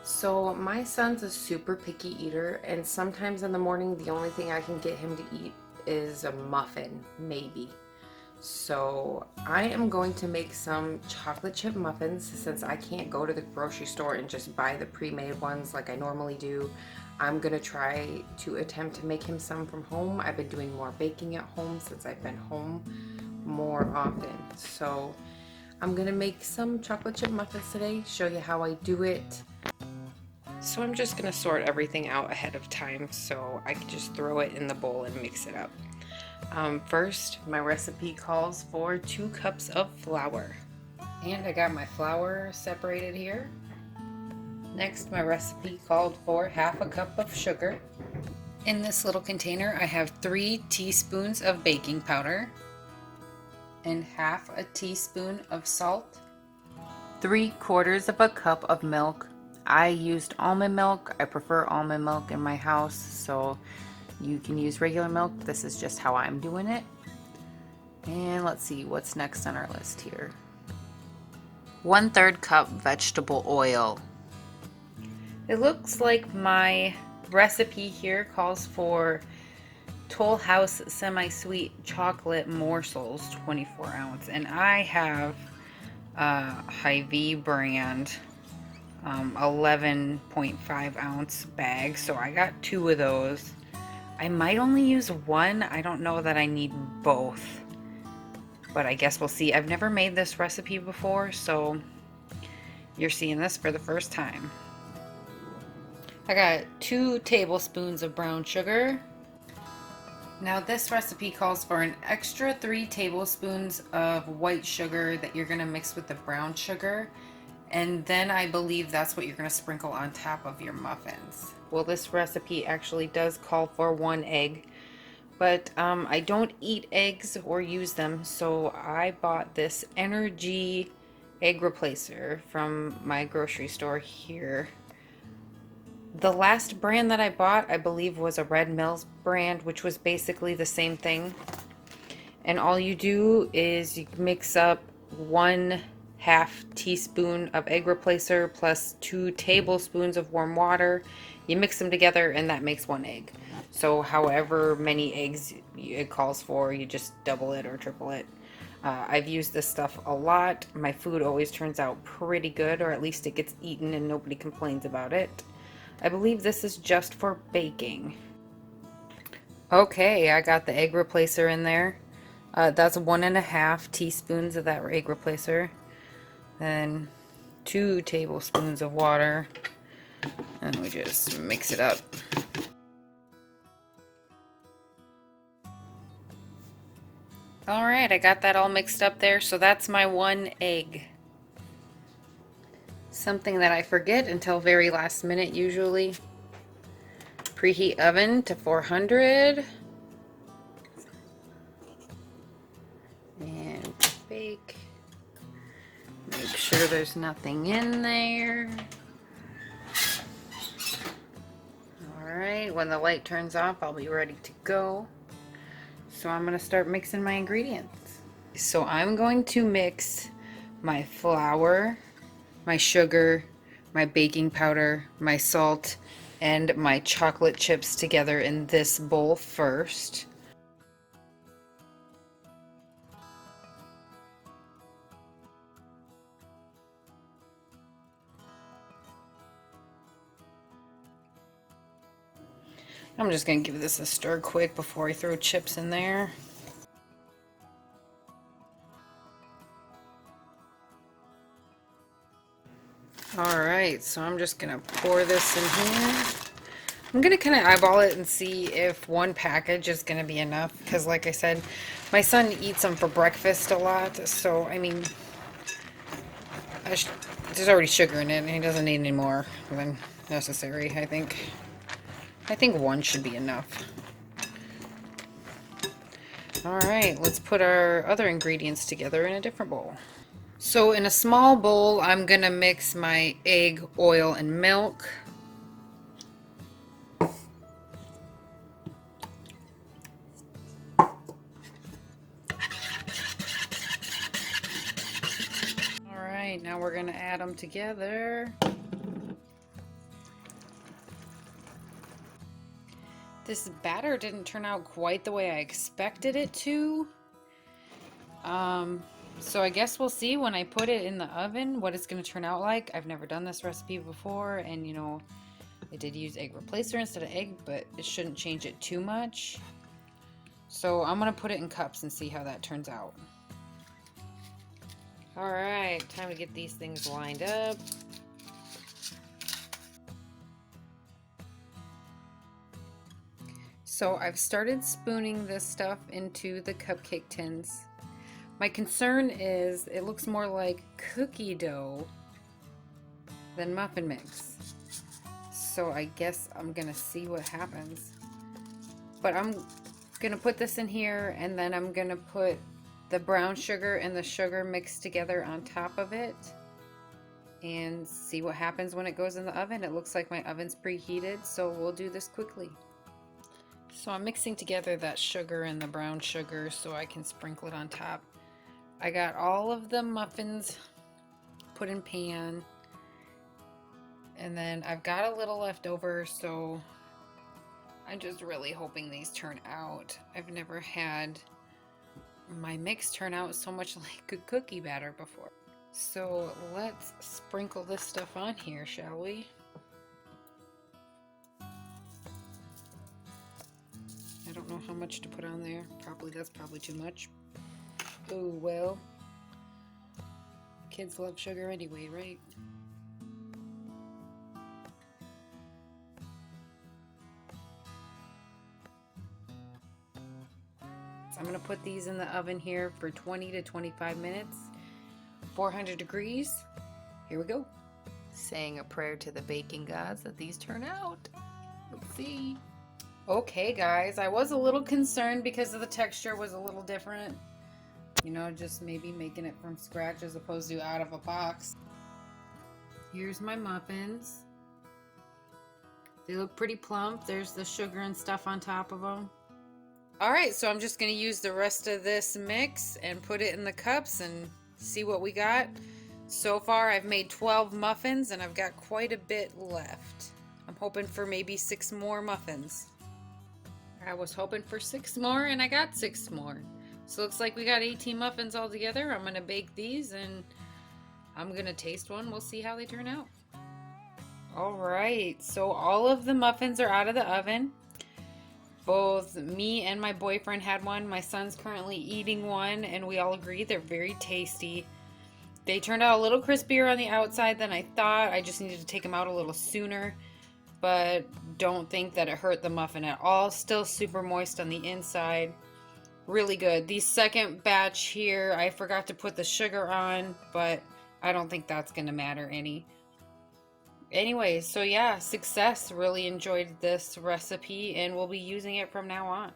So my son's a super picky eater, and sometimes in the morning the only thing I can get him to eat is a muffin, maybe. So I am going to make some chocolate chip muffins since I can't go to the grocery store and just buy the pre-made ones like I normally do. I'm gonna try to attempt to make him some from home. I've been doing more baking at home since I've been home more often. So I'm gonna make some chocolate chip muffins today, show you how I do it. So I'm just going to sort everything out ahead of time so I can just throw it in the bowl and mix it up. First, my recipe calls for 2 cups of flour. And I got my flour separated here. Next, my recipe called for half a cup of sugar. In this little container, I have 3 teaspoons of baking powder and half a teaspoon of salt, 3/4 of a cup of milk. I used almond milk. I prefer almond milk in my house, so you can use regular milk. This is just how I'm doing it. And let's see what's next on our list here. 1/3 cup vegetable oil. It looks like my recipe here calls for Toll House semi-sweet chocolate morsels, 24 ounce, and I have a Hy-Vee brand 11.5 ounce bag, so I got 2 of those. I might only use 1. I don't know that I need both, but I guess we'll see. I've never made this recipe before, so you're seeing this for the first time. I got 2 tablespoons of brown sugar. Now this recipe calls for an extra 3 tablespoons of white sugar that you're going to mix with the brown sugar. And then I believe that's what you're going to sprinkle on top of your muffins. Well, this recipe actually does call for 1 egg, but I don't eat eggs or use them, so I bought this Energy egg replacer from my grocery store here. The last brand that I bought, I believe, was a Red Mills brand, which was basically the same thing. And all you do is you mix up 1/2 teaspoon of egg replacer plus 2 tablespoons of warm water. You mix them together and that makes 1 egg. So however many eggs it calls for, you just double it or triple it. I've used this stuff a lot. My food always turns out pretty good, or at least it gets eaten and nobody complains about it. I believe this is just for baking. Okay, I got the egg replacer in there. That's 1.5 teaspoons of that egg replacer. Then 2 tablespoons of water. And we just mix it up. Alright, I got that all mixed up there, so that's my 1 egg. Something that I forget until very last minute usually. Preheat oven to 400. And bake. Make sure there's nothing in there. Alright, when the light turns off, I'll be ready to go. So I'm going to start mixing my ingredients. So I'm going to mix my flour, my sugar, my baking powder, my salt, and my chocolate chips together in this bowl first. I'm just going to give this a stir quick before I throw chips in there. Alright, so I'm just going to pour this in here. I'm going to kind of eyeball it and see if 1 package is going to be enough, because like I said, my son eats them for breakfast a lot, so I mean, there's already sugar in it and he doesn't need any more than necessary. I think 1 should be enough. Alright, let's put our other ingredients together in a different bowl. So in a small bowl, I'm going to mix my egg, oil, and milk. Alright, now we're going to add them together. This batter didn't turn out quite the way I expected it to. So I guess we'll see when I put it in the oven what it's going to turn out like. I've never done this recipe before, and you know, I did use egg replacer instead of egg, but it shouldn't change it too much. So I'm going to put it in cups and see how that turns out. All right, time to get these things lined up. So I've started spooning this stuff into the cupcake tins. My concern is it looks more like cookie dough than muffin mix. So I guess I'm gonna see what happens. But I'm gonna put this in here, and then I'm gonna put the brown sugar and the sugar mixed together on top of it and see what happens when it goes in the oven. It looks like my oven's preheated, so we'll do this quickly. So I'm mixing together that sugar and the brown sugar so I can sprinkle it on top. I got all of the muffins put in pan, and then I've got a little left over, so I'm just really hoping these turn out. I've never had my mix turn out so much like a cookie batter before. So let's sprinkle this stuff on here, shall we? I don't know how much to put on there. That's probably too much. Oh well. Kids love sugar anyway, right? So I'm gonna put these in the oven here for 20 to 25 minutes. 400 degrees. Here we go. Saying a prayer to the baking gods that these turn out. Let's see. Okay guys, I was a little concerned because of the texture was a little different. You know, just maybe making it from scratch as opposed to out of a box. Here's my muffins. They look pretty plump. There's the sugar and stuff on top of them. Alright, so I'm just going to use the rest of this mix and put it in the cups and see what we got. So far I've made 12 muffins and I've got quite a bit left. I'm hoping for maybe 6 more muffins. I was hoping for 6 more and I got 6 more. So looks like we got 18 muffins all together. I'm going to bake these and I'm going to taste one. We'll see how they turn out. Alright, so all of the muffins are out of the oven. Both me and my boyfriend had one. My son's currently eating one and we all agree they're very tasty. They turned out a little crispier on the outside than I thought. I just needed to take them out a little sooner. But don't think that it hurt the muffin at all. Still super moist on the inside. Really good. The second batch here, I forgot to put the sugar on, but I don't think that's going to matter any. Anyway, so yeah, success. Really enjoyed this recipe and we'll be using it from now on.